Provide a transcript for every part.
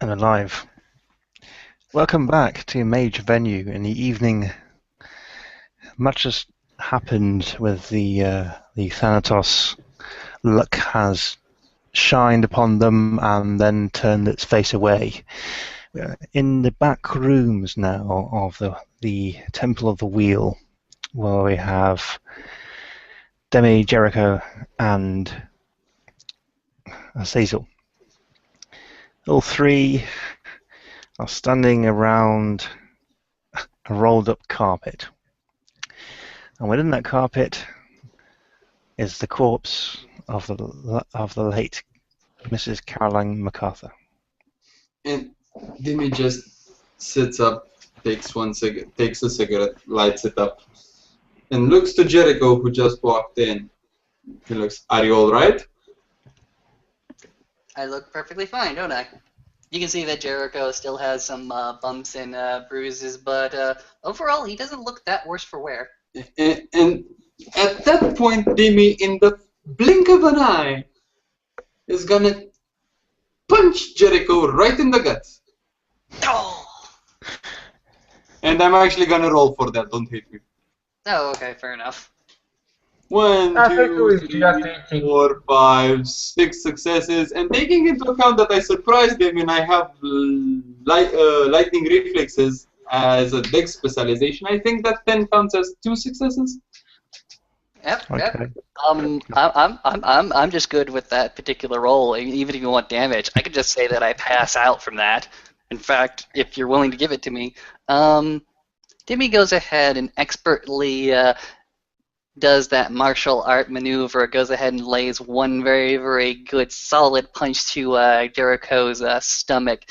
And alive. Welcome back to Mage Venue in the evening. Much has happened with the Thanatos. Luck has shined upon them and then turned its face away. In the back rooms now of the Temple of the Wheel, where we have Demi, Jericho, and Azazel. All three are standing around a rolled up carpet. And within that carpet is the corpse of the late Mrs. Caroline MacArthur. And Demi just sits up, takes a cigarette, lights it up, and looks to Jericho, who just walked in. He looks, "Are you all right?" I look perfectly fine, don't I? You can see that Jericho still has some bumps and bruises, but overall he doesn't look that worse for wear. And at that point, Demi, in the blink of an eye, is gonna punch Jericho right in the guts. Oh! And I'm actually gonna roll for that, don't hate me. Oh, okay, fair enough. 1, 2, 3, 4, 5, 6 successes, and taking into account that I surprised them and I have lightning reflexes as a dex specialization, I think that 10 counts as 2 successes. Yep. Okay. I'm just good with that particular roll. Even if you want damage, I could just say that I pass out from that. In fact, if you're willing to give it to me, Demi goes ahead and expertly does that martial art maneuver, goes ahead and lays one very, very good solid punch to Jericho's stomach,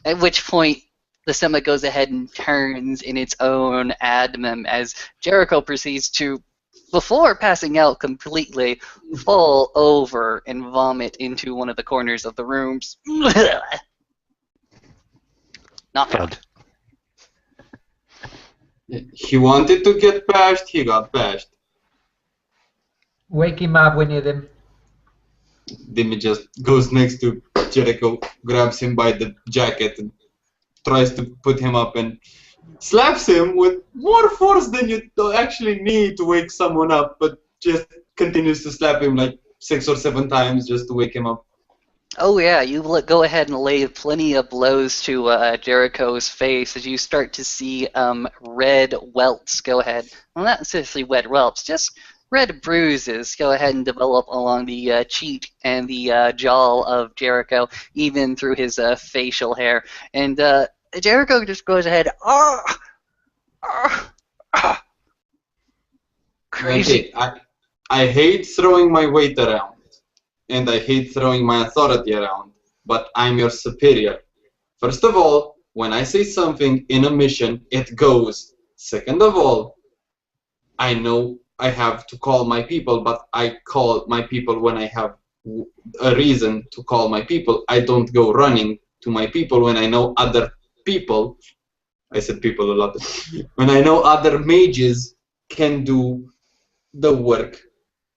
at which point the stomach goes ahead and turns in its own abdomen as Jericho proceeds to, before passing out completely, fall over and vomit into one of the corners of the rooms. Not Good. He wanted to get bashed, he got bashed. Wake him up, we need him. Demi just goes next to Jericho, grabs him by the jacket, and tries to put him up and slaps him with more force than you actually need to wake someone up, but just continues to slap him like 6 or 7 times just to wake him up. Oh yeah, you go ahead and lay plenty of blows to Jericho's face as you start to see red welts go ahead. Well, not necessarily red welts, just red bruises go ahead and develop along the cheek and the jaw of Jericho, even through his facial hair. And Jericho just goes ahead, crazy. I hate throwing my weight around, and I hate throwing my authority around, but I'm your superior. First of all, when I say something in a mission, it goes. Second of all, I know I have to call my people, but I call my people when I have a reason to call my people. I don't go running to my people when I know other people. I said people a lot. When I know other mages can do the work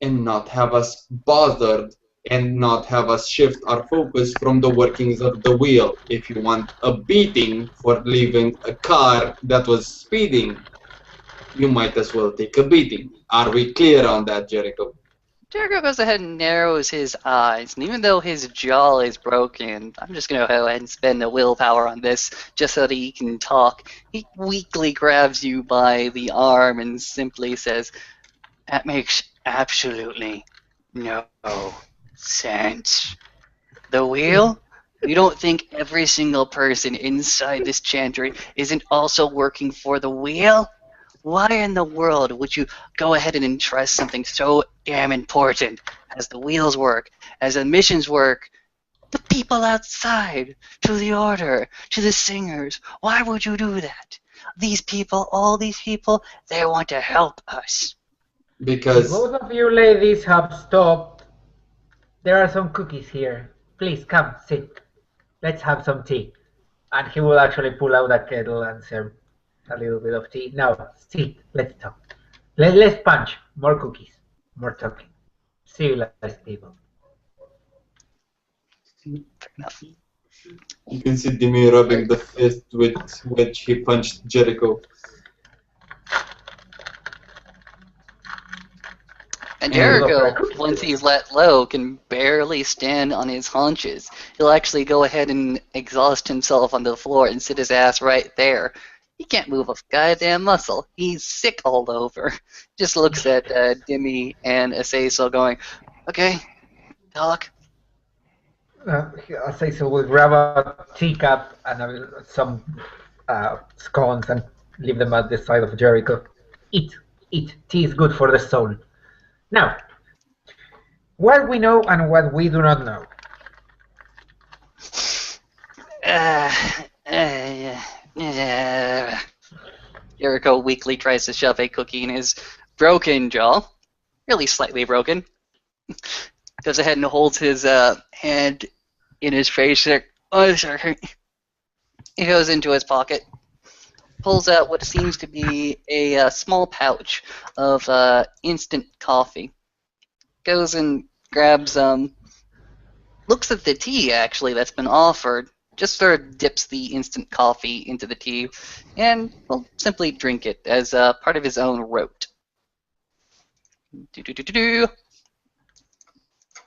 and not have us bothered and not have us shift our focus from the workings of the wheel. If you want a beating for leaving a car that was speeding, you might as well take a beating. Are we clear on that, Jericho? Jericho goes ahead and narrows his eyes, and even though his jaw is broken, I'm just going to go ahead and spend the willpower on this just so that he can talk. He weakly grabs you by the arm and simply says, "That makes absolutely no sense. The wheel? You don't think every single person inside this chantry isn't also working for the wheel? Why in the world would you go ahead and entrust something so damn important as the wheels work, as the missions work, the people outside, to the order, to the singers? Why would you do that? These people, all these people, they want to help us." Because Both of you ladies have stopped. There are some cookies here. Please come, sit. Let's have some tea. And he will actually pull out a kettle and serve a little bit of tea. Now, sit. Let's talk. Let's punch. More cookies. More talking. Civilized people. Fair enough. You can see Dimi rubbing the fist with which he punched Jericho. And And- Jericho, once he's let low, can barely stand on his haunches. He'll actually go ahead and exhaust himself on the floor and sit his ass right there. He can't move a goddamn muscle. He's sick all over. Just looks at Dimmy and Asaso going, okay, talk. Asaso will grab a teacup and some scones and leave them at the side of Jericho. Eat. Tea is good for the soul. Now, what we know and what we do not know. Jericho weakly tries to shove a cookie in his broken jaw. Really slightly broken. Goes ahead and holds his hand in his face. Oh, sorry. He goes into his pocket, pulls out what seems to be a small pouch of instant coffee. Goes and grabs, looks at the tea actually that's been offered, just sort of dips the instant coffee into the tea, and will simply drink it as part of his own rote.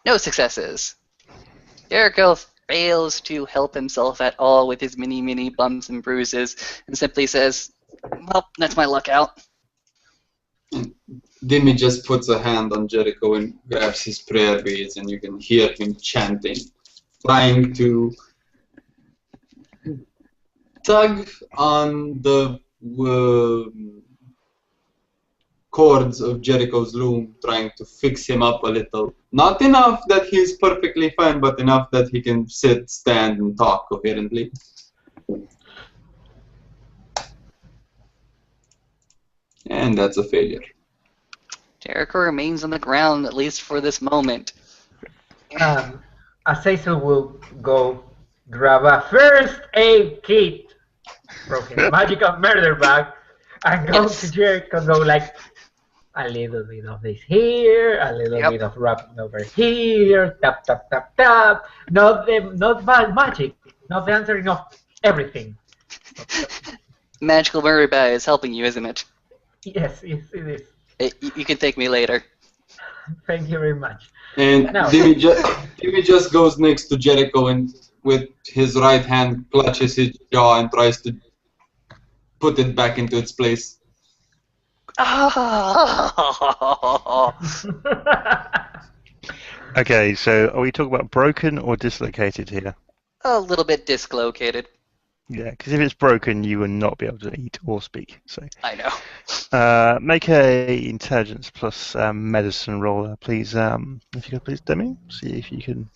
No successes. Jericho fails to help himself at all with his many bumps and bruises, and simply says, well, that's my luck out. Dimi just puts a hand on Jericho and grabs his prayer beads, and you can hear him chanting, trying to tug on the cords of Jericho's loom, trying to fix him up a little. Not enough that he's perfectly fine, but enough that he can sit, stand, and talk coherently. And that's a failure. Jericho remains on the ground, at least for this moment. Asaso will go grab a first aid kit from his magical murder bag and go to Jericho and go like, a little bit of this here, a little bit of rubbing over here, tap, tap, tap, tap. Not bad magic, not the answering of everything. Magical murder bag is helping you, isn't it? Yes, it is. You can thank me later. Thank you very much. And Now- Dimi just goes next to Jericho and with his right hand clutches his jaw and tries to put it back into its place. Okay, so are we talking about broken or dislocated here? A little bit dislocated. Yeah, because if it's broken, you will not be able to eat or speak. So, I know. make a intelligence plus medicine roll, please. If you could, please, Demi. See if you can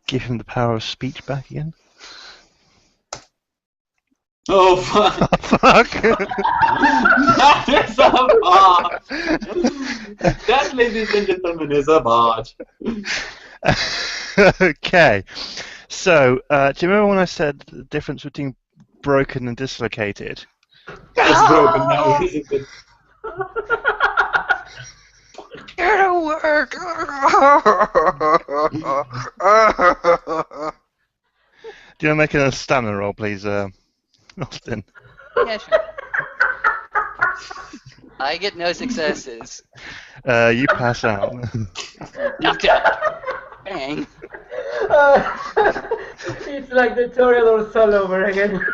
give him the power of speech back again. Oh fuck! Fuck! That is a botch! That, ladies and gentlemen, is a botch. Okay. So, do you remember when I said the difference between broken and dislocated? It's broken now, isn't it? Get to work! Do you want to make a stamina roll, please, Austin? Yeah, sure. I get no successes. You pass out. Okay. Bang. It's like the Toreadors all over again.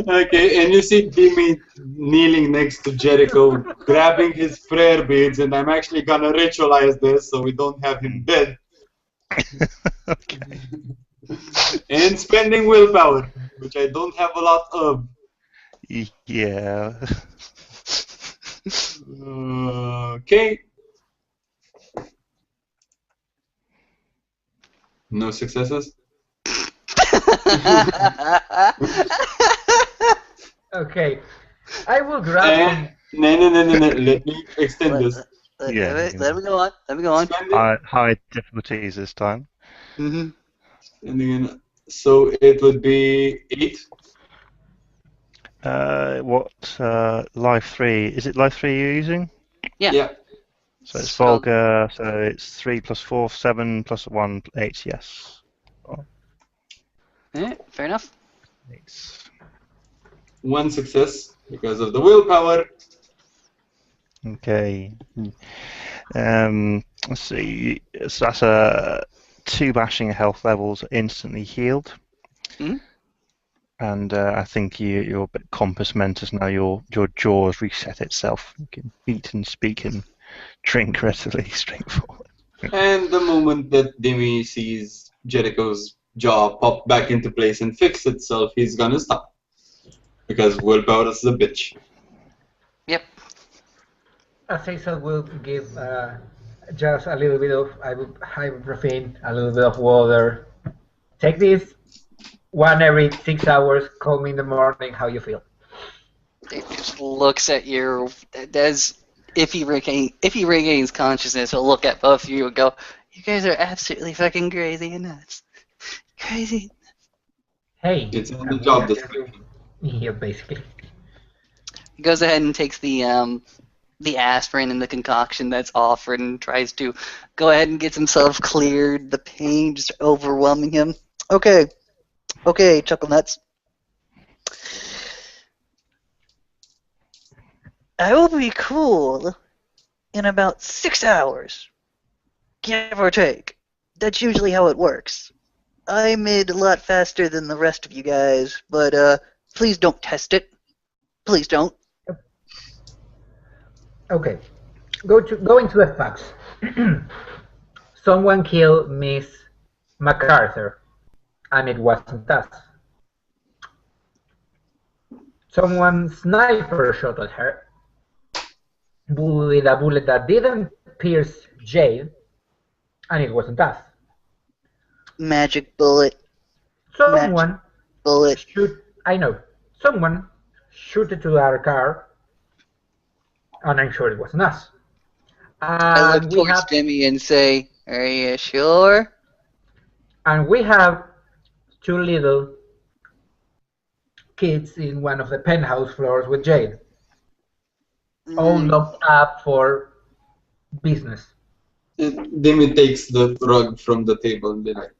Okay, and you see Dimi kneeling next to Jericho, grabbing his prayer beads, and I'm actually gonna ritualize this so we don't have him dead. Okay. And spending willpower, which I don't have a lot of. Yeah. Okay. No successes? Okay. I will grab him. No. Let me extend this. Yeah. Let me go on. Let me go on. Spending, High difficulties this time. Mm-hmm. spending, so it would be 8. What life 3? Is it life 3 you're using? Yeah. Yeah. So it's So- vulgar. So it's 3 plus 4, 7 plus 1, 8. Yes. Alright, fair enough. 8. One success because of the willpower. Okay. Let's see. So that's 2 bashing health levels instantly healed. Mhm. And I think you're a bit compos mentis now. Your jaws reset itself. You can eat and speak and drink relatively straightforward. And the moment that Demi sees Jericho's jaw pop back into place and fix itself, he's gonna stop. Because willpower is a bitch. Yep. Azazel will give just a little bit of ibuprofen, a little bit of water. Take this 1 every 6 hours. Call me in the morning. How you feel? It just looks at you as if he regains consciousness, he'll look at both of you and go, "You guys are absolutely fucking crazy and nuts. Crazy." Hey, It's in I'm the here job to- description. Yeah, basically. He goes ahead and takes the aspirin and the concoction that's offered and tries to go ahead and gets himself cleared. The pain just overwhelming him. Okay, Chuckle Nuts. I will be cool in about 6 hours, give or take. That's usually how it works. I made a lot faster than the rest of you guys, but please don't test it. Please don't. Okay, going to the facts. Someone killed Miss MacArthur, and it wasn't us. Someone sniper shot at her with a bullet that didn't pierce Jade, and it wasn't us. Magic bullet. Someone Bullet. Someone shoot it to our car, and I'm sure it wasn't us. I look And we towards have Demi and say, "Are you sure?" and we have 2 little kids in one of the penthouse floors with Jade, all locked up for business. And Demi takes the rug from the table and be like,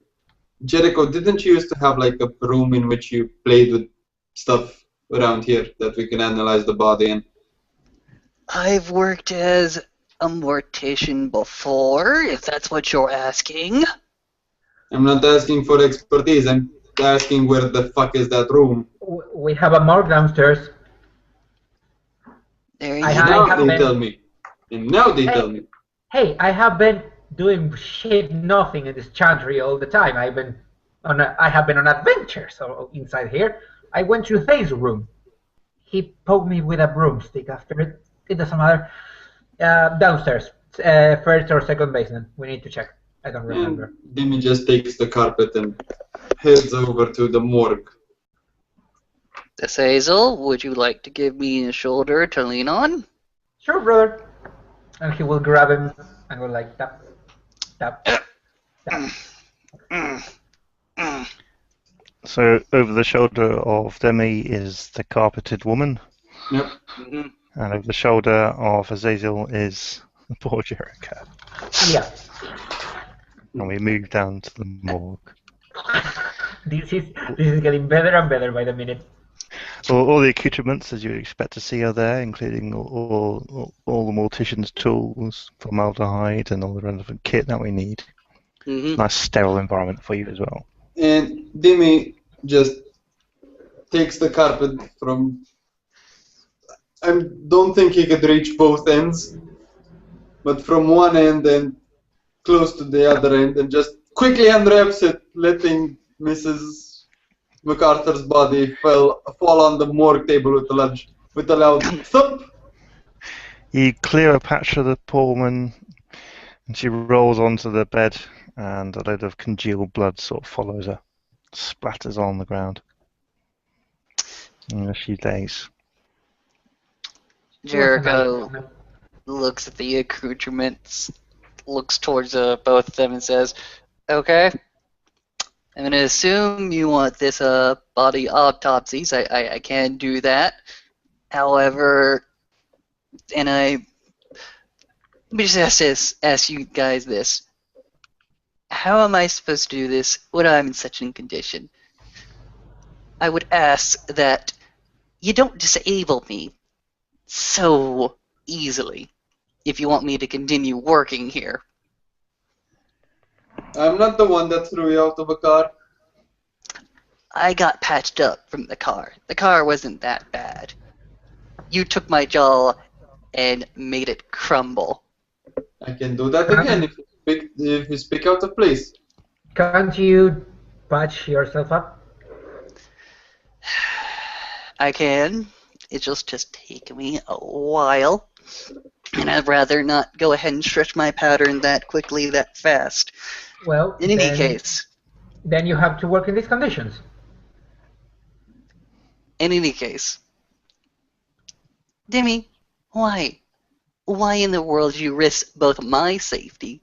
Jericho, didn't you used to have like a room in which you played with stuff around here that we can analyze the body in? I've worked as a mortician before, if that's what you're asking. I'm not asking for expertise, I'm asking where the fuck is that room? We have a morgue downstairs. There you I go. have- Now they been- tell me. And now they Hey. tell me. Hey, I have been doing shit nothing in this chantry all the time. I have been on adventures inside here. I went to Thay's room. He poked me with a broomstick after it. It doesn't matter. Downstairs, first or second basement. We need to check. I don't remember. And Demi just takes the carpet and heads over to the morgue. Hazel, would you like to give me a shoulder to lean on? Sure, brother. And he will grab him and go like tap, tap, tap. So over the shoulder of Demi is the carpeted woman, Yep. Mhm. and over the shoulder of Azazel is the poor Jericho. Yeah. And we move down to the morgue. This is getting better and better by the minute. All the accoutrements, as you would expect to see, are there, including all the mortician's tools, formaldehyde, and all the relevant kit that we need. Mhm. Nice sterile environment for you as well. And Demi just takes the carpet from... I don't think he could reach both ends, but from one end and close to the other end, and just quickly unwraps it, letting Mrs. MacArthur's body fall on the morgue table with a loud thump. You clear a patch of the poor woman, and she rolls onto the bed, and a load of congealed blood sort of follows her, splatters on the ground. And there she lays. Jericho looks at the accoutrements, looks towards both of them and says, "Okay, I'm going to assume you want this body autopsies. I can do that. However, and Let me just ask you guys this. How am I supposed to do this when I'm in such a condition? I would ask that you don't disable me so easily if you want me to continue working here. I'm not the one that threw you out of a car. I got patched up from the car. The car wasn't that bad. You took my jaw and made it crumble. I can do that again if you speak out of place. Can't you patch yourself up? I can. It'll just take me a while. And I'd rather not go ahead and stretch my pattern that quickly, that fast. Well, In any case. Then you have to work in these conditions. In any case. Demi, why? Why in the world did you risk both my safety,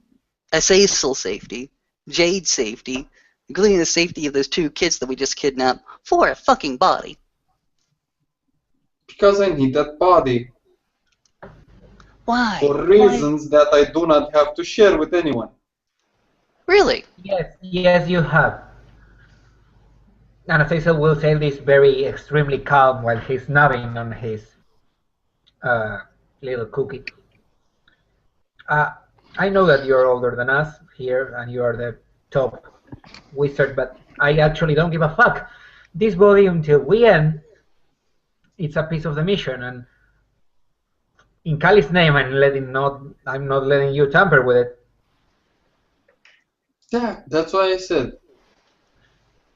Asasel's safety, Jade's safety, including the safety of those 2 kids that we just kidnapped, for a fucking body? Because I need that body. Why? For reasons that I do not have to share with anyone. Really? Yes, you have. And Asasel will say this very extremely calm while he's nubbing on his little cookie. I know that you're older than us here and you are the top wizard, but I actually don't give a fuck. This body, until we end, it's a piece of the mission, and in Kali's name, I'm not letting you tamper with it. Yeah, that's why I said.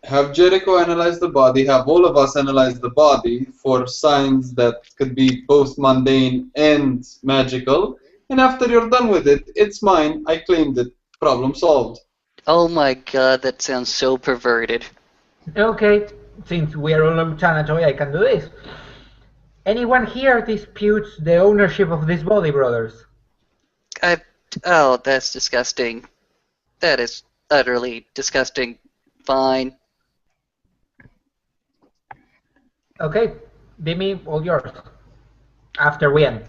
Have Jericho analyze the body, have all of us analyze the body for signs that could be both mundane and magical, and after you're done with it, it's mine, I claimed it, problem solved. Oh my god, that sounds so perverted. Okay, since we are all on Tanatoy, I can do this. Anyone here disputes the ownership of this body, brothers? Oh, that's disgusting. That is utterly disgusting. Fine. Okay, Demi, all yours. After we end.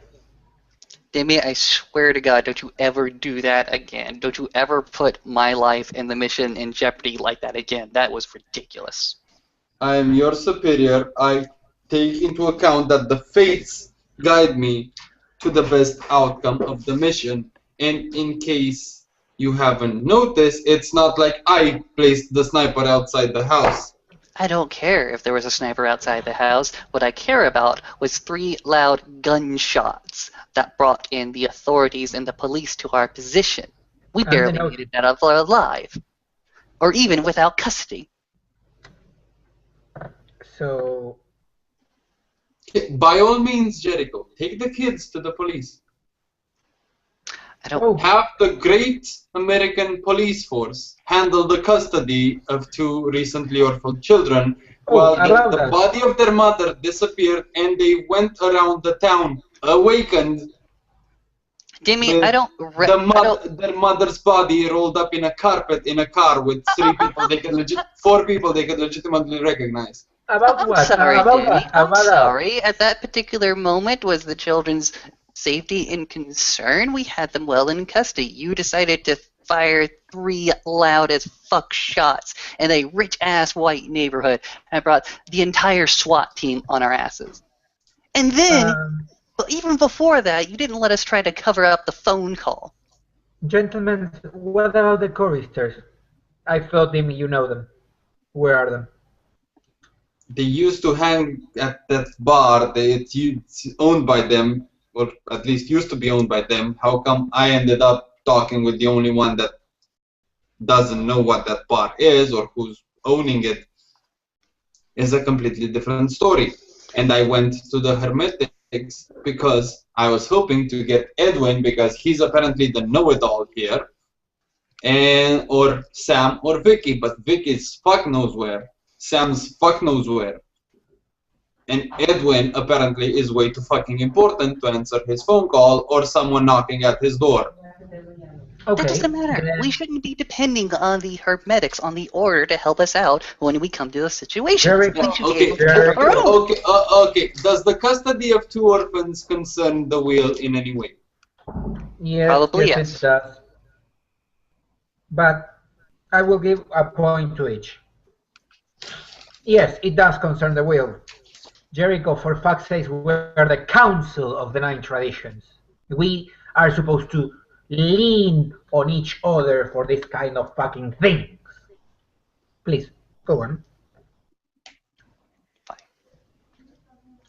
Demi, I swear to God, don't you ever do that again. Don't you ever put my life and the mission in jeopardy like that again. That was ridiculous. I am your superior. I take into account that the fates guide me to the best outcome of the mission. And in case you haven't noticed, it's not like I placed the sniper outside the house. I don't care if there was a sniper outside the house. What I care about was 3 loud gunshots that brought in the authorities and the police to our position. We barely made it out alive. Or even without custody. So... By all means, Jericho, take the kids to the police. I don't have the great American police force handle the custody of 2 recently orphaned children while the body of their mother disappeared and they went around the town awakened. Demi, I don't... Their mother's body rolled up in a carpet in a car with 3 people they could 4 people they could legitimately recognize. About what? Sorry, Demi. I'm sorry. At that particular moment, was the children's safety in concern? We had them well in custody. You decided to fire 3 loud as fuck shots in a rich-ass white neighborhood and brought the entire SWAT team on our asses. And then, but even before that, you didn't let us try to cover up the phone call. Gentlemen, what about the choristers? I thought you know them. Where are them? They used to hang at that bar. It's owned by them, or at least used to be owned by them. How come I ended up talking with the only one that doesn't know what that bar is or who's owning it is a completely different story. And I went to the Hermetics because I was hoping to get Edwin because he's apparently the know-it-all here, and or Sam or Vicky, but Vicky's fuck knows where. Sam's fuck knows where. And Edwin apparently is way too fucking important to answer his phone call or someone knocking at his door. Okay. That doesn't matter. We shouldn't be depending on the Hermetics, on the order to help us out when we come to a situation. Okay. Does the custody of 2 orphans concern the wheel in any way? Yes, Probably yes, yes. it does. But I will give a point to each. Yes, it does concern the will. Jericho, for fuck's sake, we're the council of the Nine Traditions. We are supposed to lean on each other for this kind of fucking things. Please, go on.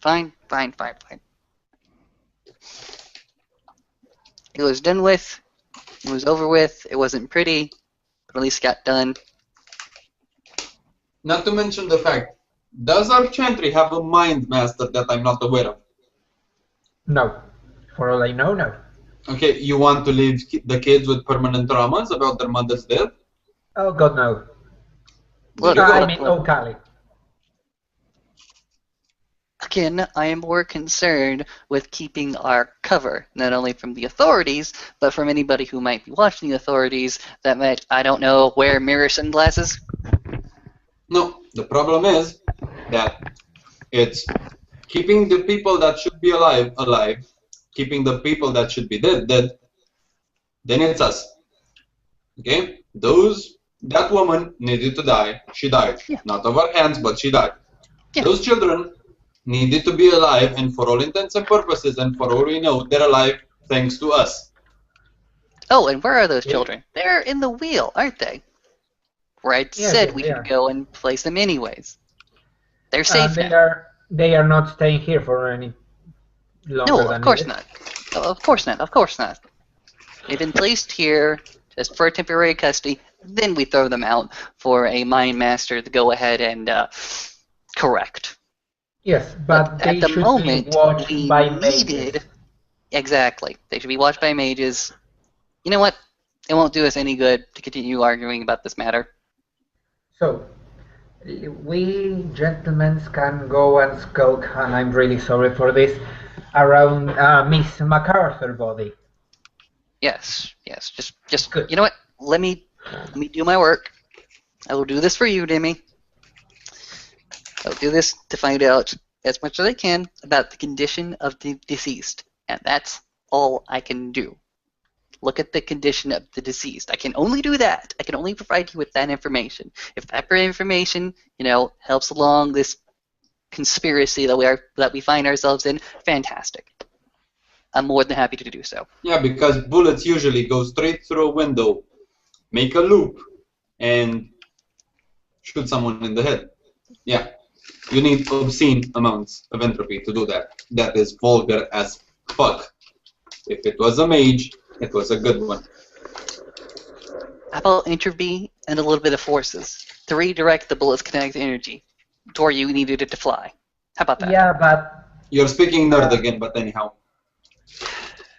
Fine. It was done with. It was over with. It wasn't pretty, but at least got done. Not to mention the fact, does our Chantry have a mind master that I'm not aware of? No. For all I know, no. Okay, you want to leave the kids with permanent traumas about their mother's death? Oh, God, no. Look, I mean, oh, Kali. Again, I am more concerned with keeping our cover, not only from the authorities, but from anybody who might be watching the authorities that might, I don't know, wear mirror sunglasses. No, the problem is that it's keeping the people that should be alive, alive, keeping the people that should be dead, dead, then it's us. Okay? That woman needed to die. She died. Yeah. Not of our hands, but she died. Yeah. Those children needed to be alive, and for all intents and purposes, and for all we know, they're alive thanks to us. Oh, and where are those children? They're in the wheel, aren't they? Where I said we could go and place them anyways. They're safe now. They are not staying here for any longer No, than of course needed. not. No, of course not. Of course not. They've been placed here just for temporary custody. Then we throw them out for a mind master to go ahead and correct. Yes, but they at the should moment, be watched we by needed. mages. Exactly. They should be watched by mages. You know what? It won't do us any good to continue arguing about this matter. So, we gentlemen can go and skulk, and I'm really sorry for this, around Miss MacArthur body. Yes. Just Good. you know what? Let me do my work. I will do this for you, Demi. I'll do this to find out as much as I can about the condition of the deceased, and that's all I can do. Look at the condition of the deceased. I can only do that. I can only provide you with that information. If that information, helps along this conspiracy that we find ourselves in, fantastic. I'm more than happy to do so. Yeah, because bullets usually go straight through a window, make a loop, and shoot someone in the head. Yeah, you need obscene amounts of entropy to do that. That is vulgar as fuck. If it was a mage, it was a good one. How about entropy and a little bit of forces to redirect the bullet's kinetic energy to where you needed it to fly? How about that? Yeah, but... You're speaking nerd again, but anyhow.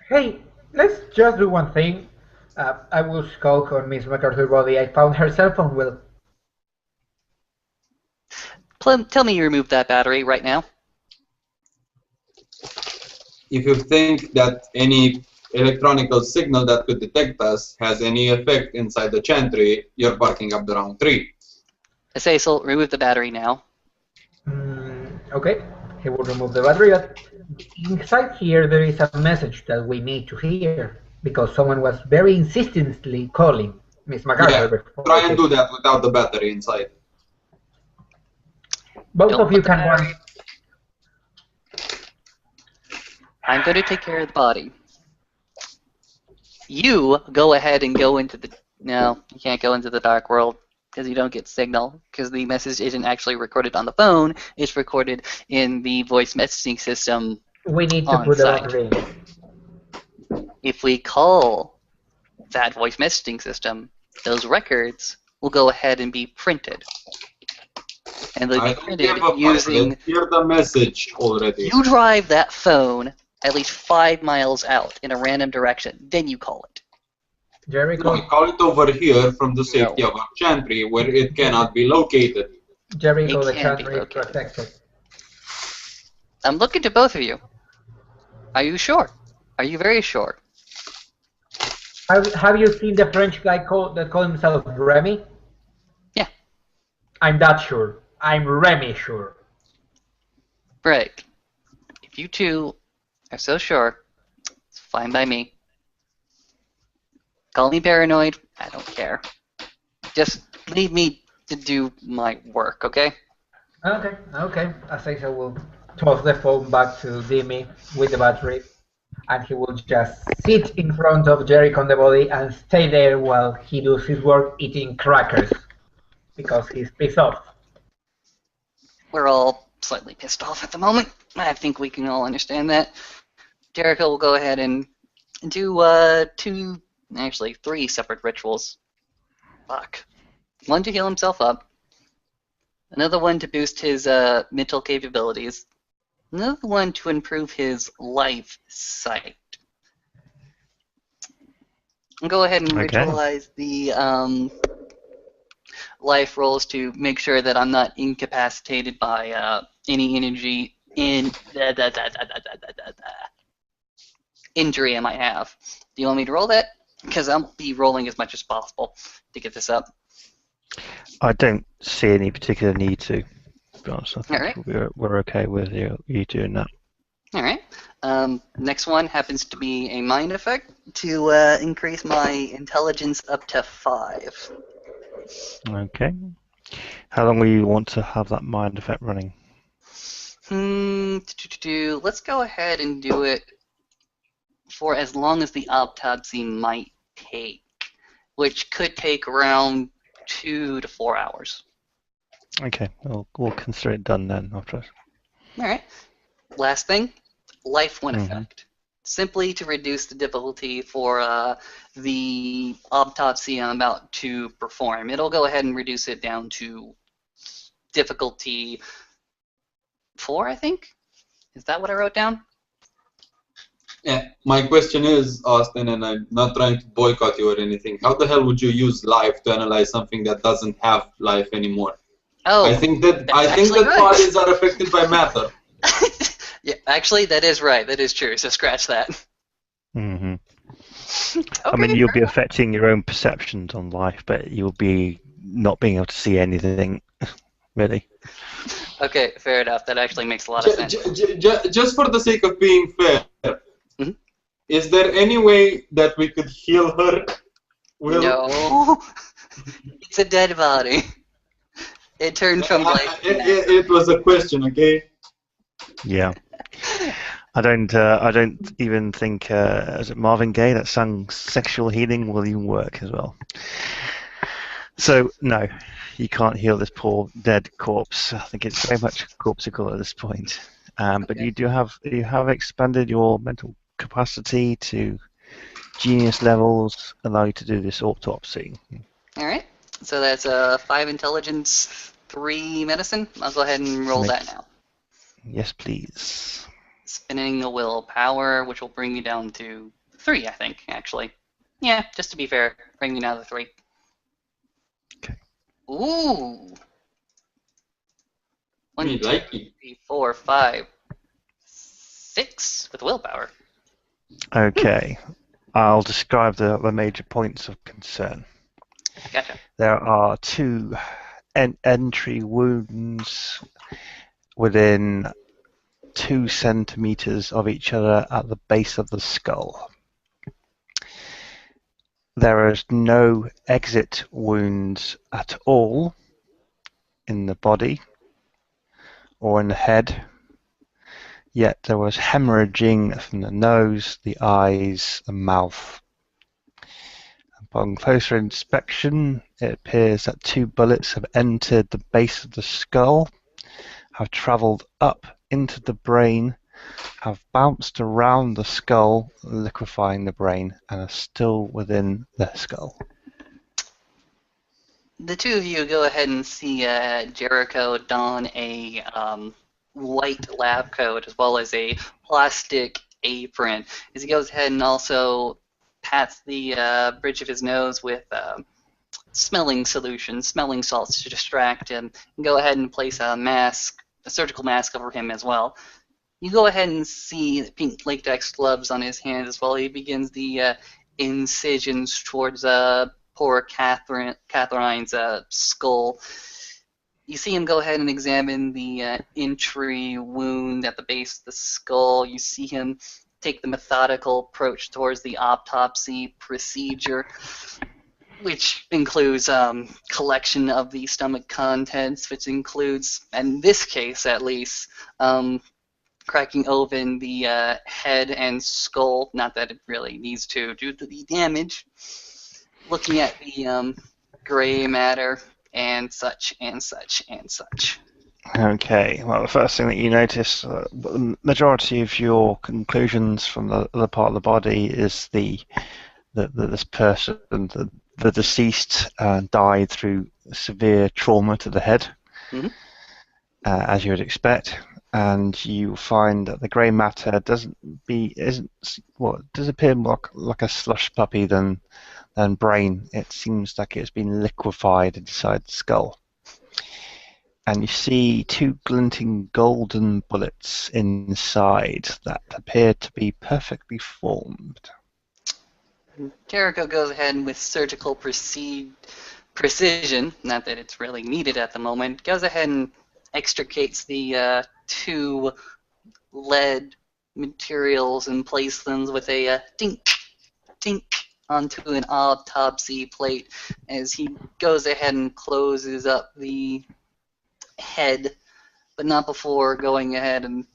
Hey, let's just do one thing. I will skulk on Miss MacArthur's body. I found her cell phone, Will. Tell me you removed that battery right now. If you think that any electronical signal that could detect us has any effect inside the Chantry, you're barking up the wrong tree. I say so. Remove the battery now. Okay, he will remove the battery. But inside here, there is a message that we need to hear because someone was very insistently calling Miss MacArthur. Yeah, try and do that without the battery inside. Both Don't of you put the can battery. run. I'm going to take care of the body. You go ahead and go into the... No, you can't go into the dark world because you don't get signal because the message isn't actually recorded on the phone. It's recorded in the voice messaging system. We need to put the on-site. battery in. If we call that voice messaging system, those records will go ahead and be printed. And they'll be printed using... Let's hear the message already. You drive that phone at least 5 miles out in a random direction, then you call it. Jericho, We call it over here from the safety of our Chantry where it cannot be located. Jericho, It the can be Chantry is located. protected. I'm looking to both of you. Are you sure? Are you very sure? Have you seen the French guy that called himself Remy? Yeah. I'm that sure. I'm Remy sure. Right. If you two are so sure, it's fine by me. Call me paranoid. I don't care. Just leave me to do my work, okay? Okay. Asesa will toss the phone back to Dimi with the battery, and he will just sit in front of Jericho on the body and stay there while he does his work eating crackers because he's pissed off. We're all slightly pissed off at the moment. I think we can all understand that. Jericho will go ahead and do three separate rituals. Fuck. One to heal himself up. Another one to boost his mental capabilities. Another one to improve his life sight. I'll go ahead and Okay. ritualize the life rolls to make sure that I'm not incapacitated by any energy injury I might have. Do you want me to roll that? Because I'll be rolling as much as possible to get this up. I don't see any particular need to be honest. I think Alright. we're okay with you doing that. Alright. Next one happens to be a mind effect to increase my intelligence up to 5. Okay. How long will you want to have that mind effect running? Let's go ahead and do it for as long as the autopsy might take, which could take around 2 to 4 hours. Okay, we'll consider it done then after. Alright. Last thing, life 1 Mhm. effect. Simply to reduce the difficulty for the autopsy I'm about to perform. It'll go ahead and reduce it down to difficulty 4, I think? Is that what I wrote down? Yeah, my question is, Austin, and I'm not trying to boycott you or anything. How the hell would you use life to analyze something that doesn't have life anymore? Oh, I think that actually right. bodies are affected by matter. Yeah, actually, that is right. That is true. So scratch that. hmm Okay, I mean, you'll fair be enough. affecting your own perceptions on life, but you'll be not being able to see anything, really. Okay, fair enough. That actually makes a lot of sense. Just for the sake of being fair, Mhm. is there any way that we could heal her? Will? No, it's a dead body. It turned from life. It was a question, okay? Yeah. I don't even think is it Marvin Gaye that sang "Sexual Healing" will even work as well. So no, you can't heal this poor dead corpse. I think it's very much corpsical at this point. But Okay. you have expanded your mental capacity to genius levels, allow you to do this autopsy. All right. So that's 5 intelligence, 3 medicine. I'll go ahead and roll that now. Yes, please. Spinning the willpower, which will bring me down to 3, I think, actually. Yeah, just to be fair, bring me down to 3. Okay. Ooh. 1, Me 2, like it. 3, 4, 5, 6 with willpower. Okay. I'll describe the major points of concern. Gotcha. There are 2 entry wounds within 2 centimeters of each other at the base of the skull. There is no exit wounds at all in the body or in the head, yet there was hemorrhaging from the nose, the eyes, the mouth. Upon closer inspection, it appears that 2 bullets have entered the base of the skull, have travelled up into the brain, have bounced around the skull, liquefying the brain, and are still within the skull. The 2 of you go ahead and see Jericho don a white lab coat as well as a plastic apron. As he goes ahead and also pats the bridge of his nose with smelling solution, smelling salts to distract him, and go ahead and place a surgical mask over him as well. You go ahead and see the pink latex gloves on his hands as well. He begins the incisions towards poor Catherine's skull. You see him go ahead and examine the entry wound at the base of the skull. You see him take the methodical approach towards the autopsy procedure, which includes collection of the stomach contents, which includes, in this case at least, cracking open the head and skull, not that it really needs to due to the damage, looking at the gray matter, and such, and such, and such. Okay, well, the first thing that you notice, the majority of your conclusions from the other part of the body is that this person, the deceased, died through severe trauma to the head, as you would expect. And you find that the grey matter does appear more like a slush puppy than brain. It seems like it's been liquefied inside the skull. And you see two glinting golden bullets inside that appear to be perfectly formed. Jericho goes ahead and with surgical precision, not that it's really needed at the moment, goes ahead and extricates the two lead materials and places them with a tink, tink onto an autopsy plate as he goes ahead and closes up the head, but not before going ahead and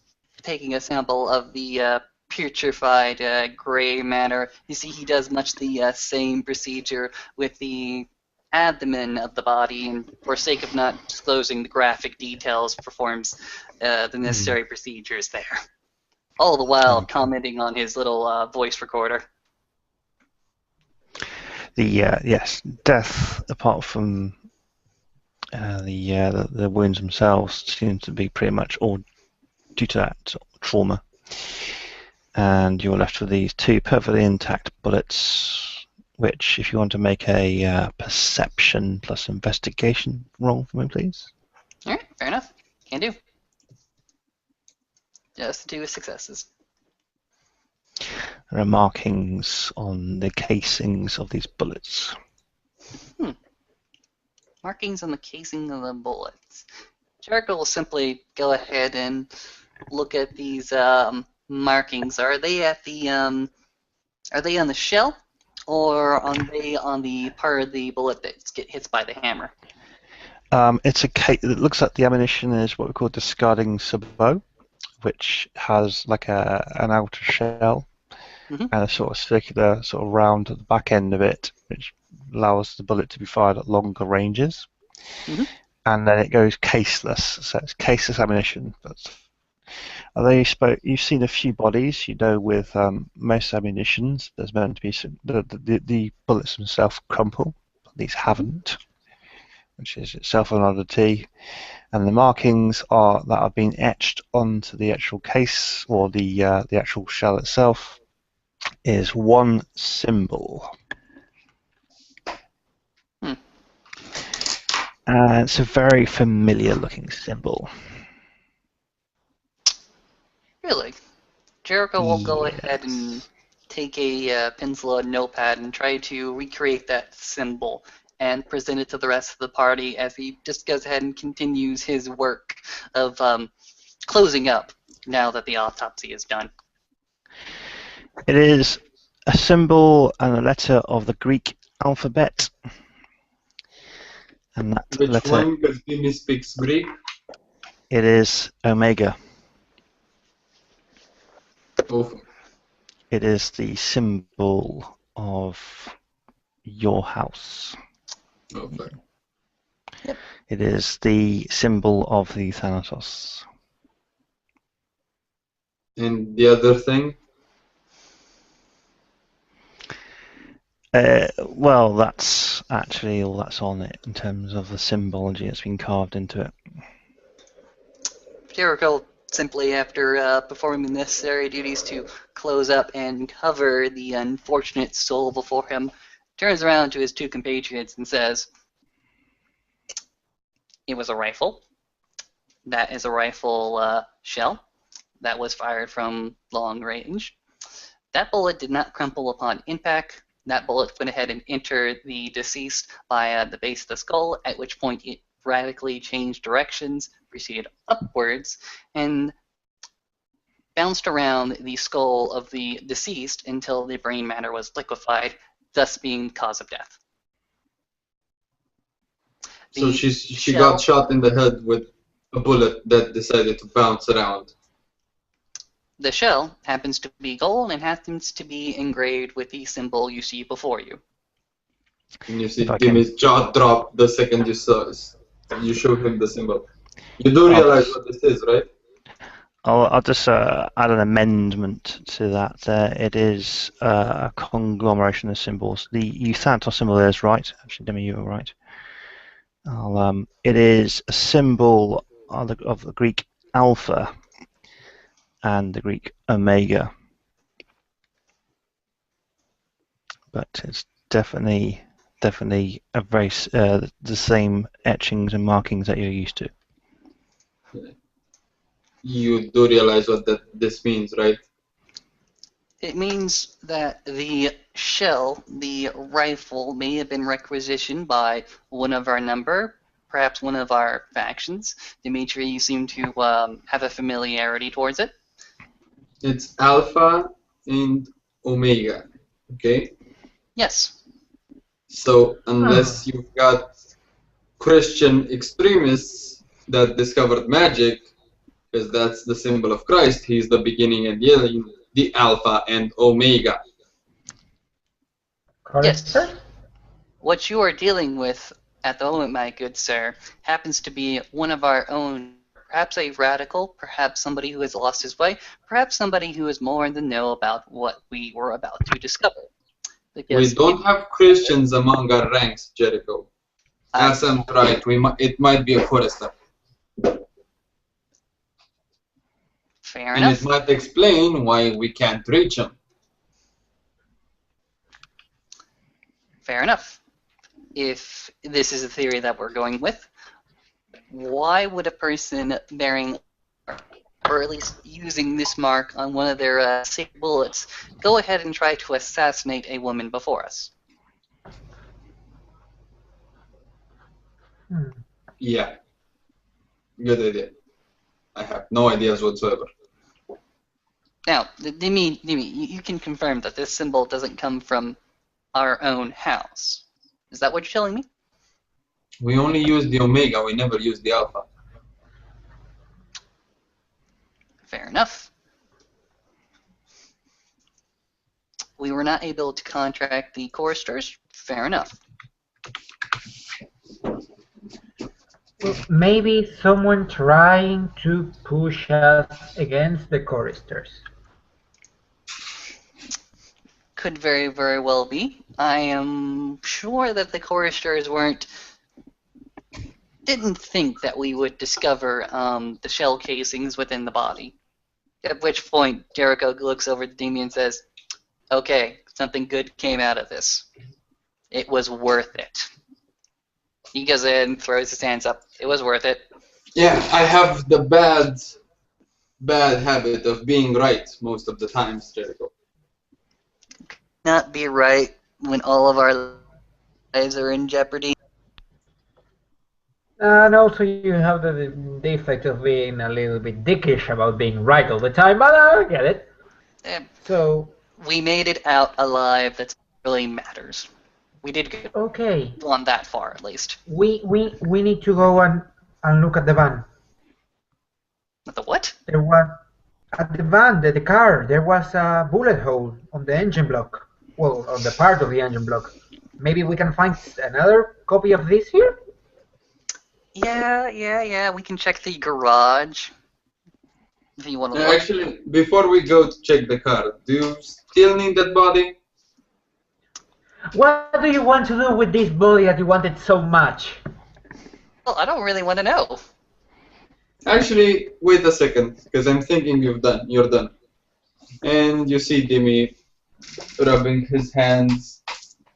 taking a sample of the putrefied gray matter. You see he does much the same procedure with the abdomen of the body, and for sake of not disclosing the graphic details, performs the necessary procedures there. All the while commenting on his little voice recorder. Yes, death, apart from the wounds themselves, seems to be pretty much all due to that sort of trauma. And you're left with these two perfectly intact bullets, which, if you want to make a perception plus investigation roll for me, please. All right, fair enough. Can do. Just 2 successes. There are markings on the casings of these bullets. Markings on the casing of the bullets. Jericho will simply go ahead and look at these markings. Are they at the are they on the shell, or are they on the part of the bullet that gets hit by the hammer? It looks like the ammunition is what we call discarding sabot, which has like an outer shell and a sort of circular sort of round at the back end of it, which allows the bullet to be fired at longer ranges. And then it goes caseless, so it's caseless ammunition. But although you've seen a few bodies, you know, with most ammunitions, there's meant to be the bullets themselves crumple. But these haven't, which is itself an oddity. And the markings that have been etched onto the actual case or the actual shell itself is one symbol. It's a very familiar looking symbol. Really? Jericho will go ahead and take a pencil and notepad and try to recreate that symbol and present it to the rest of the party as he just goes ahead and continues his work of closing up now that the autopsy is done. It is a symbol and a letter of the Greek alphabet. And that Which letter, one, because Jimmy speaks Greek? it is Omega. Oh. It is the symbol of your house. Okay. Yep. It is the symbol of the Thanatos. And the other thing? Well, that's actually all that's on it in terms of the symbology that's been carved into it. Jericho, simply after performing the necessary duties to close up and cover the unfortunate soul before him, turns around to his 2 compatriots and says, "It was a rifle. That is a rifle shell that was fired from long range. That bullet did not crumple upon impact. That bullet went ahead and entered the deceased via the base of the skull, at which point it radically changed directions, proceeded upwards, and bounced around the skull of the deceased until the brain matter was liquefied, thus being the cause of death. So The she shell- got shot in the head with a bullet that decided to bounce around. The shell happens to be gold and happens to be engraved with the symbol you see before you. And you see If I can- Timmy's jaw drop the second you showed him the symbol. You do realize what this is, right? I'll just add an amendment to that. It is a conglomeration of symbols. The Thanatos symbol is right. Actually, Demi, you were right. It is a symbol of the Greek alpha and the Greek omega, but it's definitely a very the same etchings and markings that you're used to. You do realize what this means, right? It means that the shell, the rifle, may have been requisitioned by one of our number, perhaps one of our factions. Dimitri, you seem to have a familiarity towards it. It's Alpha and Omega, okay? Yes. So unless you've got Christian extremists that discovered magic, because that's the symbol of Christ, he's the beginning and the end, the Alpha and Omega. Yes. What you are dealing with at the moment, my good sir, happens to be one of our own, perhaps a radical, perhaps somebody who has lost his way, perhaps somebody who is more in the know about what we were about to discover. Because we don't have Christians among our ranks, Jericho. As I'm right, it might be a forester. Fair and enough. it might explain why we can't reach him. Fair enough. If this is a theory that we're going with, why would a person bearing, or at least using this mark on one of their safe bullets, go ahead and try to assassinate a woman before us? Yeah. Good idea. I have no ideas whatsoever. Now, Dimi, you can confirm that this symbol doesn't come from our own house. Is that what you're telling me? We only use the Omega, we never use the Alpha. Fair enough. We were not able to contract the choristers. Fair enough. Well, maybe someone trying to push us against the choristers. Could very, very well be. I am sure that the choristers didn't think that we would discover the shell casings within the body. At which point, Jericho looks over at Demi and says, "Okay, something good came out of this. It was worth it." He goes ahead and throws his hands up. It was worth it. Yeah, I have the bad habit of being right most of the times, Jericho. Not be right when all of our lives are in jeopardy. And also you have the defect of being a little bit dickish about being right all the time, but I get it. So we made it out alive. That really matters. We did good okay. on that far, at least. We need to go and look at the van. At the what? There was at the van, the car. There was a bullet hole on the engine block. Well, on the part of the engine block. Maybe we can find another copy of this here. Yeah. We can check the garage. If you want to look. Actually, before we go to check the car, do you still need that body? What do you want to do with this body that you wanted so much? Well, I don't really want to know. Actually, wait a second, because I'm thinking you're done. And you see Demi rubbing his hands,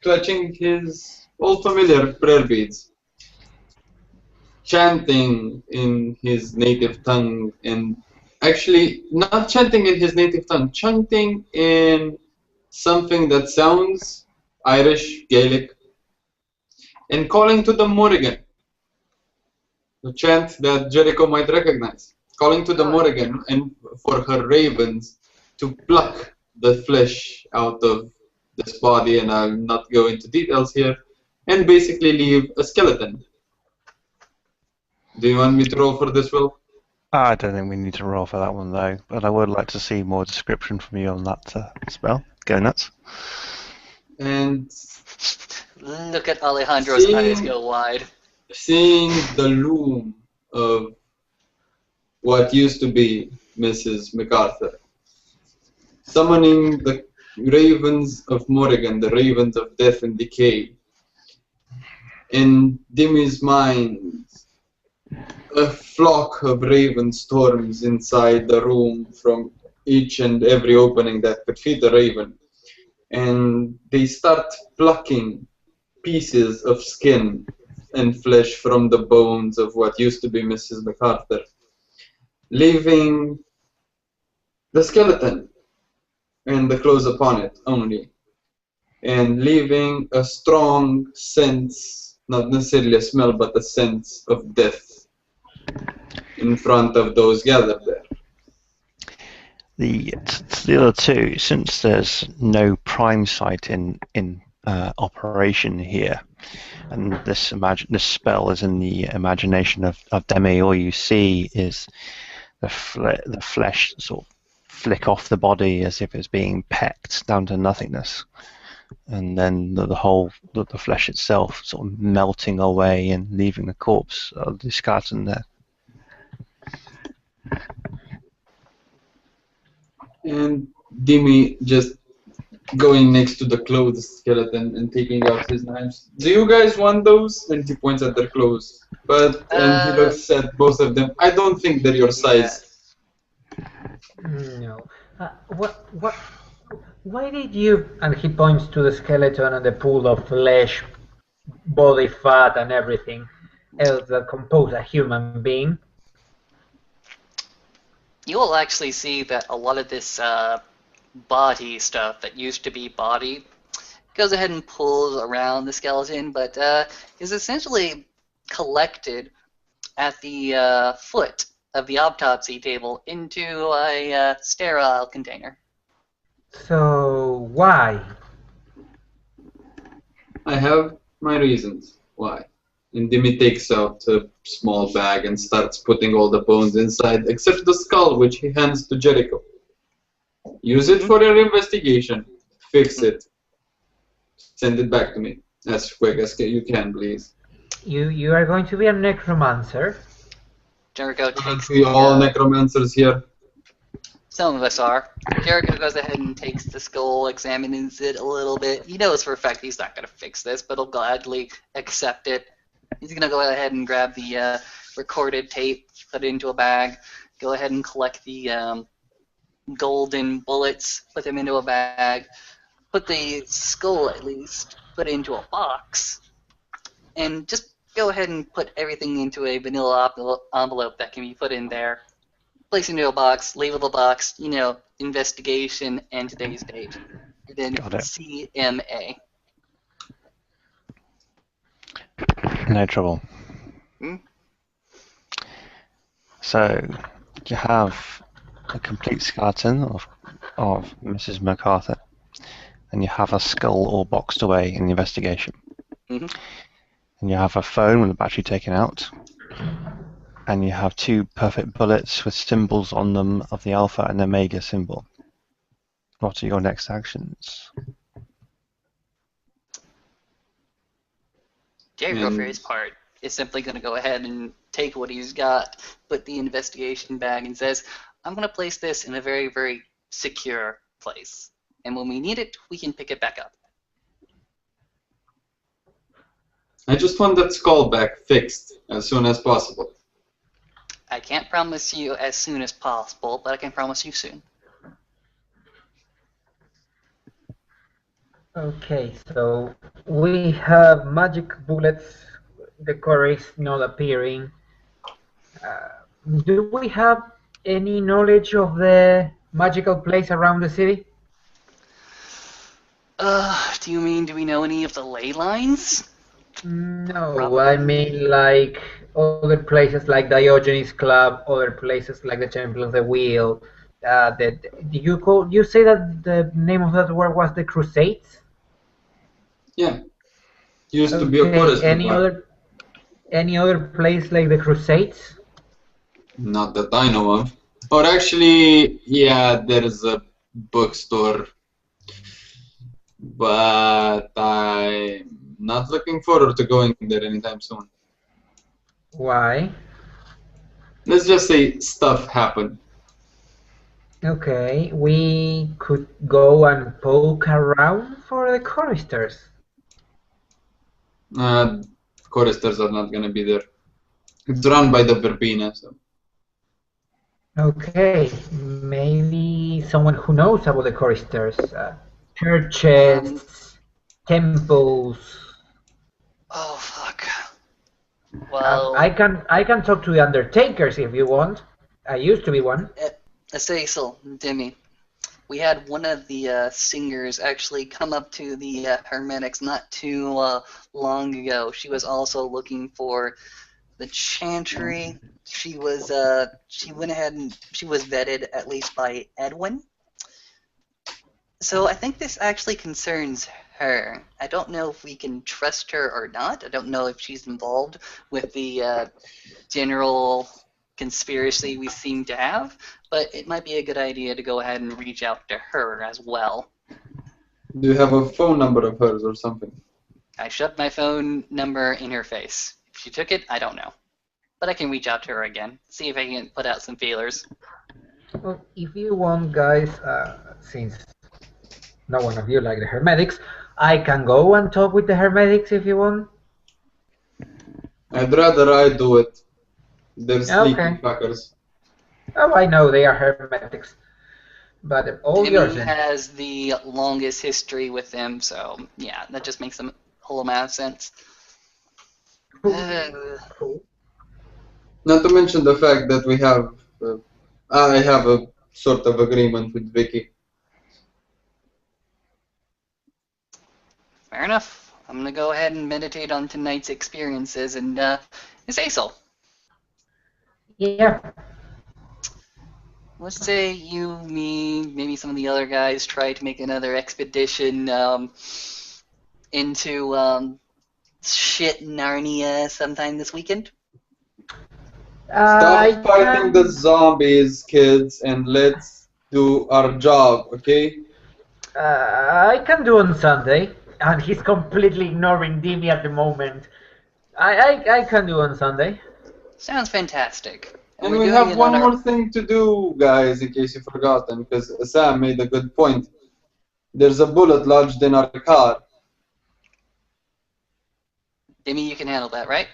clutching his old familiar prayer beads, chanting in his native tongue, and actually not chanting in his native tongue, chanting in something that sounds Irish, Gaelic, and calling to the Morrigan, the chant that Jericho might recognize. calling to the Morrigan and for her ravens to pluck the flesh out of this body, and I'll not go into details here, and basically leave a skeleton. Do you want me to roll for this, Will? I don't think we need to roll for that one though, but I would like to see more description from you on that spell. Go nuts. And Look at Alejandro's eyes go wide. seeing the loom of what used to be Mrs. MacArthur, summoning the ravens of Morrigan, the ravens of death and decay. In Dimmy's mind, a flock of ravens storms inside the room from each and every opening that could fit a raven. And they start plucking pieces of skin and flesh from the bones of what used to be Mrs. MacArthur, leaving the skeleton and the clothes upon it only, and leaving a strong sense, not necessarily a smell, but a sense of death in front of those gathered there. The other two, since there's no prime site in operation here, and this spell is in the imagination of Demi, all you see is the flesh sort of flick off the body as if it's being pecked down to nothingness, and then the flesh itself sort of melting away and leaving the corpse of the skeleton there. And Dimi just going next to the clothed skeleton and taking out his knives. Do you guys want those? And he points at their clothes. And he looks at both of them. I don't think they're your size. No. Why did you... And he points to the skeleton and the pool of flesh, body fat and everything else that compose a human being. You will actually see that a lot of this body stuff that used to be body goes ahead and pulls around the skeleton, but is essentially collected at the foot of the autopsy table into a sterile container. So, why? I have my reasons why. And Dimi takes out a small bag and starts putting all the bones inside, except the skull, which he hands to Jericho. Use it for your investigation. Fix it. Send it back to me as quick as you can, please. You are going to be a necromancer? Jericho takes We all necromancers here. Some of us are. Jericho goes ahead and takes the skull, examines it a little bit. He knows for a fact he's not going to fix this, but he'll gladly accept it. He's going to go ahead and grab the recorded tape, put it into a bag, go ahead and collect the golden bullets, put them into a bag, put the skull at least, put it into a box, and just go ahead and put everything into a vanilla envelope that can be put in there. Place into a box, label the box, investigation, and today's date. And then CMA. No trouble. So you have a complete skeleton of Mrs. MacArthur, and you have a skull all boxed away in the investigation. Mm-hmm. And you have a phone with the battery taken out, and you have 2 perfect bullets with symbols on them of the Alpha and Omega symbol. What are your next actions? Jericho, for his part, is simply going to go ahead and take what he's got, put the investigation bag, and says, I'm going to place this in a very, very secure place. And when we need it, we can pick it back up. I just want that skull back fixed as soon as possible. I can't promise you as soon as possible, but I can promise you soon. Okay, so we have magic bullets, the Corys not appearing. Do we have any knowledge of the magical place around the city? Do you mean, do we know any of the ley lines? No, Probably. I mean like other places like Diogenes Club, other places like the Temple of the Wheel. You say that the name of that war was the Crusades? Yeah. Used to be a Okay. chorus before. Any other place like the Crusades? Not that I know of. Or actually, yeah, there's a bookstore, but I'm not looking forward to going there anytime soon. Why? Let's just say stuff happened. Okay, we could go and poke around for the choristers. Choristers are not gonna be there. It's run by the Verbena, so. Okay, maybe someone who knows about the choristers, churches, temples. Oh fuck. Well, I can talk to the undertakers if you want. I used to be one. Cecil, Demi, we had one of the singers actually come up to the Hermetics not too long ago. She was also looking for the Chantry. She went ahead and she was vetted at least by Edwin. So I think this actually concerns her. I don't know if we can trust her or not. I don't know if she's involved with the general conspiracy we seem to have, but it might be a good idea to go ahead and reach out to her as well. Do you have a phone number of hers or something? I shoved my phone number in her face. If she took it, I don't know. But I can reach out to her again, see if I can put out some feelers. Well, if you want, guys, since no one of you like the Hermetics, I can go and talk with the Hermetics if you want. I'd rather I do it. They're sneaky Okay. fuckers. Oh, I know they are Hermetics. But all yours Timmy then. has the longest history with them, so yeah, that just makes a whole amount of sense. Cool. Not to mention the fact that we have, I have a sort of agreement with Vicky. Fair enough. I'm gonna go ahead and meditate on tonight's experiences and say so. Yeah. Let's say you, me, maybe some of the other guys try to make another expedition into shit Narnia sometime this weekend. Stop fighting the zombies, kids, and let's do our job, okay? I can do on Sunday, and he's completely ignoring Dimi at the moment. I can do on Sunday. Sounds fantastic. And we're we doing have it one on our- more thing to do, guys, in case you've forgotten, because Sam made a good point. There's a bullet lodged in our car. Demi, you can handle that, right?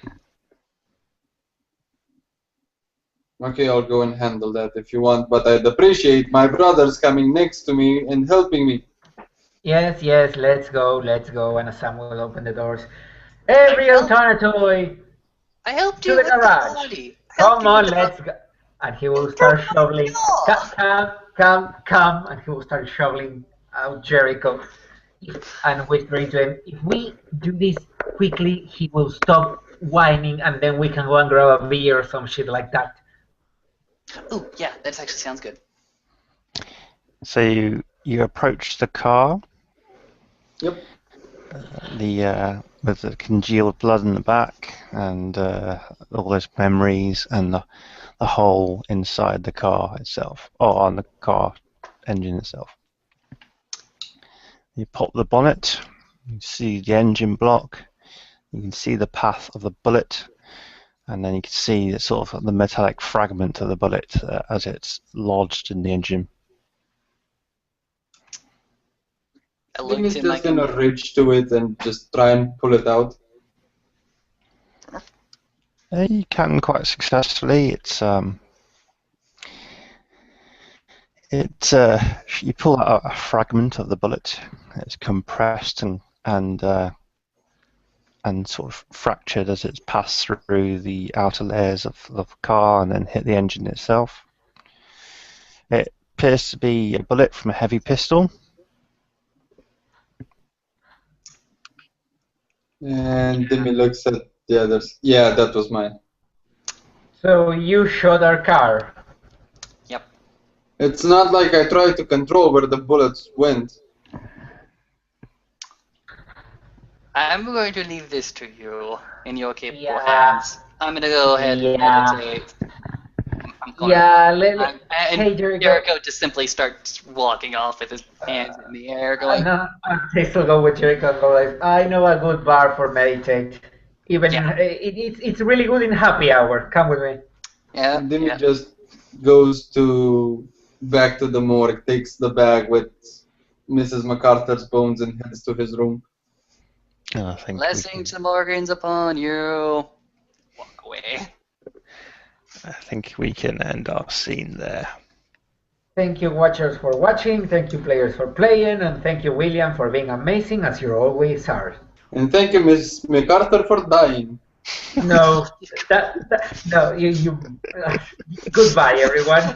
Okay, I'll go and handle that if you want, but I'd appreciate my brothers coming next to me and helping me. Yes, let's go, and Sam will open the doors. Ariel Tarnatoy, I helped to you the with garage. the body. Come on, let's go. And he will start shoveling. Come, and he will start shoveling out Jericho. And whispering to him, if we do this quickly, he will stop whining, and then we can go and grab a beer or some shit like that. Oh, yeah, that actually sounds good. So you approach the car. Yep. With the congealed blood in the back and all those memories and the hole inside the car itself, or on the car engine itself. You pop the bonnet, you see the engine block, you can see the path of the bullet, and then you can see the sort of the metallic fragment of the bullet as it's lodged in the engine. He's just gonna reach to it and just try and pull it out. You can quite successfully. You pull out a fragment of the bullet. It's compressed and sort of fractured as it's passed through the outer layers of the car and then hit the engine itself. It appears to be a bullet from a heavy pistol. And Demi looks at the others. Yeah, that was mine. So you shot our car. Yep. It's not like I tried to control where the bullets went. I'm going to leave this to you in your capable Yeah. hands. I'm gonna go ahead and Yeah. meditate. I'm going Yeah, and hey Jericho. Jericho just simply starts walking off with his hands in the air, going, No, I still go with Jericho and go like, I know a good bar for meditate. Even Yeah. it's really good in happy hour. Come with me. yeah, And then yeah. he just goes back to the morgue, takes the bag with Mrs. MacArthur's bones and heads to his room. And I think we Blessing can, to Morgans upon you. Walk away. I think we can end our scene there. Thank you, watchers, for watching. Thank you, players, for playing, and thank you, William, for being amazing as you always are. And thank you, Miss MacArthur, for dying. No, no, you. Goodbye, everyone.